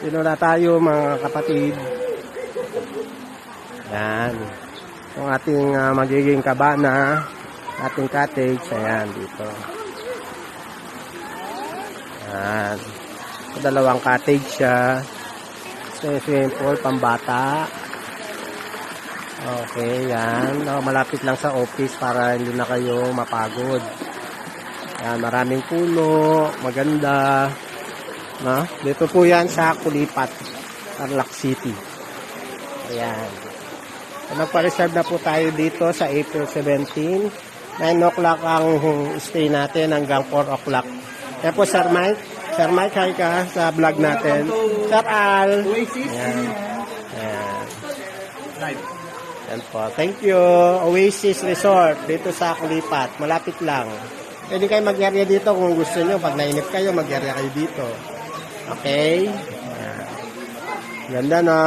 Dito na tayo mga kapatid. Yan. Yung ating magiging cabana, ating cottage, ayan dito. Yan. Dalawang cottage siya. Swimming pool, pambata. Okay, yan. Malapit lang sa office para hindi na kayo mapagod. Yan, maraming puno, maganda. No? Dito po yan sa Kulipat, Tarlac City. Ayan. So, nagpa-reserve na po tayo dito sa April 17. 9 o'clock ang stay natin hanggang 4 o'clock. Kaya po Sir Mike. Sir Mike, hi ka sa vlog natin. Sir Al. Ayan. Ayan. Ayan po. Thank you. Oasis Resort dito sa Kulipat. Malapit lang. Pwede kayo mag-area dito kung gusto nyo. Pag nainip kayo, mag-area kayo dito. Okay? Ayan. Ganda na.